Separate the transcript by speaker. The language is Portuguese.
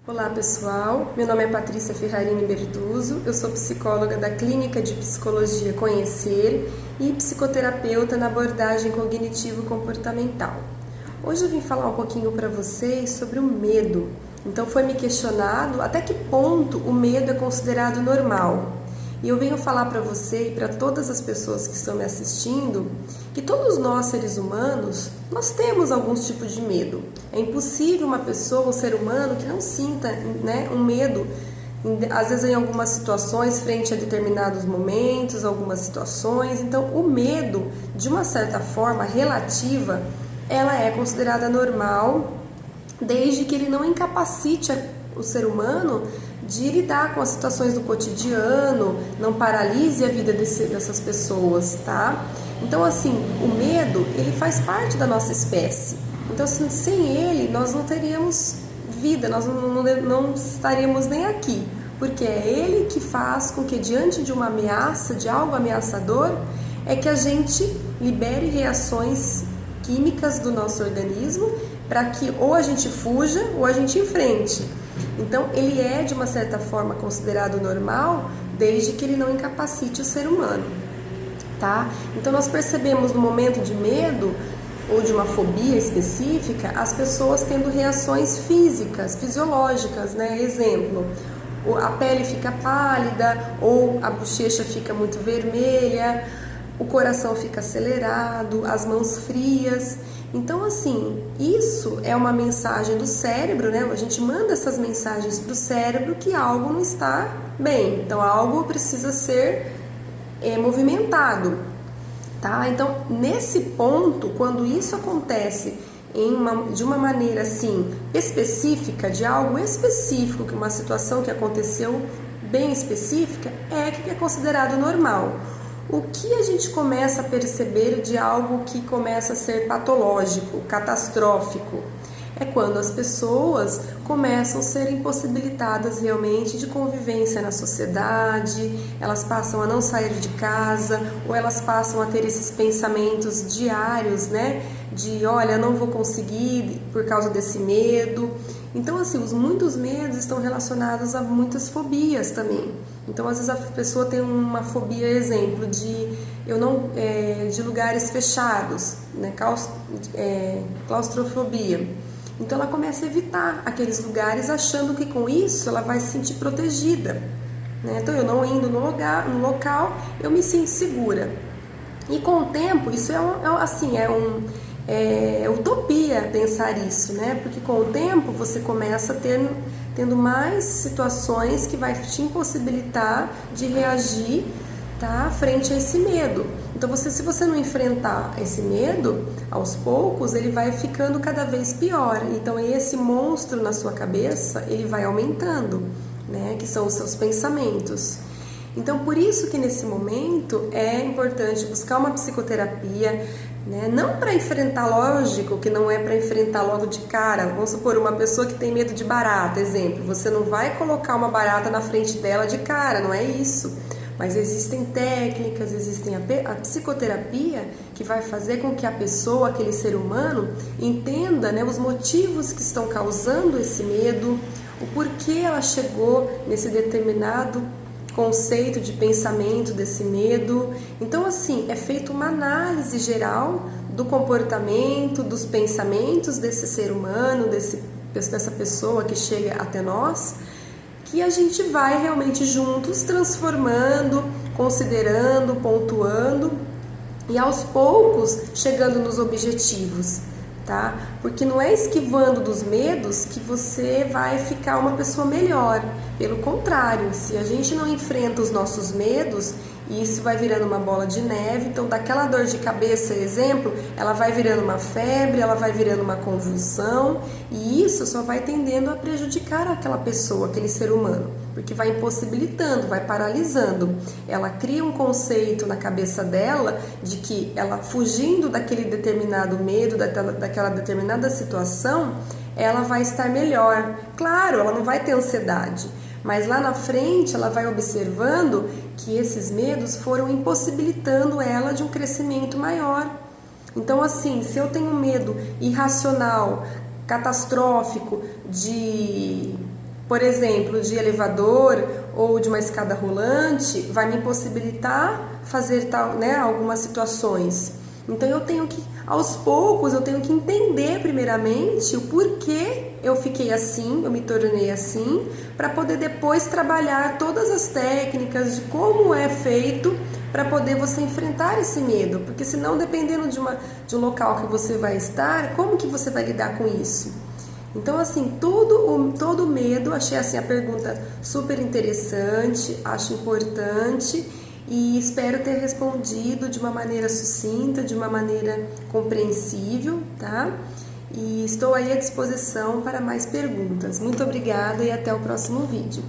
Speaker 1: Olá pessoal, meu nome é Patrícia Ferrarini Bertuzzo, eu sou psicóloga da Clínica de Psicologia Conhecer e psicoterapeuta na abordagem cognitivo-comportamental. Hoje eu vim falar um pouquinho para vocês sobre o medo. Então foi me questionado até que ponto o medo é considerado normal. E eu venho falar para você e para todas as pessoas que estão me assistindo que todos nós, seres humanos, nós temos algum tipo de medo. É impossível uma pessoa, um ser humano, que não sinta um medo, às vezes em algumas situações, frente a determinados momentos, algumas situações. Então, o medo, de uma certa forma relativa, ela é considerada normal, desde que ele não incapacite o ser humano de lidar com as situações do cotidiano, não paralise a vida dessas pessoas, tá? Então, assim, o medo, ele faz parte da nossa espécie. Então, assim, sem ele, nós não teríamos vida, nós não estaríamos nem aqui, porque é ele que faz com que, diante de uma ameaça, de algo ameaçador, é que a gente libere reações químicas do nosso organismo para que ou a gente fuja ou a gente enfrente. Então, ele é, de uma certa forma, considerado normal, desde que ele não incapacite o ser humano, tá? Então, nós percebemos no momento de medo ou de uma fobia específica, as pessoas tendo reações físicas, fisiológicas, né? Exemplo, a pele fica pálida ou a bochecha fica muito vermelha, o coração fica acelerado, as mãos frias. Então, assim, isso é uma mensagem do cérebro, né? A gente manda essas mensagens para o cérebro que algo não está bem. Então, algo precisa ser movimentado, tá? Então, nesse ponto, quando isso acontece de uma maneira, assim, específica, de algo específico, que uma situação que aconteceu bem específica, que é considerado normal. O que a gente começa a perceber de algo que começa a ser patológico, catastrófico, é quando as pessoas começam a ser impossibilitadas realmente de convivência na sociedade, elas passam a não sair de casa, ou elas passam a ter esses pensamentos diários, né? De, olha, não vou conseguir por causa desse medo. Então, assim, muitos medos estão relacionados a muitas fobias também. Então, às vezes a pessoa tem uma fobia, exemplo, de lugares fechados, né? Claustrofobia. Então, ela começa a evitar aqueles lugares, achando que com isso ela vai se sentir protegida, né? Então, eu não indo no local, eu me sinto segura. E com o tempo, isso é utopia pensar isso, né? Porque com o tempo você começa tendo mais situações que vai te impossibilitar de reagir, tá, frente a esse medo. Então, se você não enfrentar esse medo, aos poucos ele vai ficando cada vez pior. Então, esse monstro na sua cabeça, ele vai aumentando, né? Que são os seus pensamentos. Então, por isso que nesse momento é importante buscar uma psicoterapia, né? Não para enfrentar, lógico que não é para enfrentar logo de cara. Vamos supor, uma pessoa que tem medo de barata, exemplo, você não vai colocar uma barata na frente dela de cara, não é isso. Mas existem técnicas, existem a psicoterapia que vai fazer com que a pessoa, aquele ser humano, entenda, né, os motivos que estão causando esse medo, o porquê ela chegou nesse determinado conceito de pensamento desse medo. Então, assim, é feita uma análise geral do comportamento, dos pensamentos desse ser humano, dessa pessoa que chega até nós, que a gente vai realmente juntos transformando, considerando, pontuando e aos poucos chegando nos objetivos, tá? Porque não é esquivando dos medos que você vai ficar uma pessoa melhor. Pelo contrário, se a gente não enfrenta os nossos medos, isso vai virando uma bola de neve. Então, daquela dor de cabeça, exemplo, ela vai virando uma febre, ela vai virando uma convulsão, e isso só vai tendendo a prejudicar aquela pessoa, aquele ser humano, porque vai impossibilitando, vai paralisando. Ela cria um conceito na cabeça dela de que ela, fugindo daquele determinado medo, daquela determinada situação, ela vai estar melhor. Claro, ela não vai ter ansiedade, mas lá na frente ela vai observando que esses medos foram impossibilitando ela de um crescimento maior. Então, assim, se eu tenho medo irracional, catastrófico, de por exemplo, de elevador ou de uma escada rolante, vai me possibilitar fazer tal, né, algumas situações. Então eu tenho que, aos poucos, eu tenho que entender primeiramente o porquê eu fiquei assim, eu me tornei assim, para poder depois trabalhar todas as técnicas de como é feito para poder você enfrentar esse medo, porque senão, dependendo de um local que você vai estar, como que você vai lidar com isso? Então, assim, todo medo, achei assim a pergunta super interessante, acho importante e espero ter respondido de uma maneira sucinta, de uma maneira compreensível, tá? E estou aí à disposição para mais perguntas. Muito obrigada e até o próximo vídeo.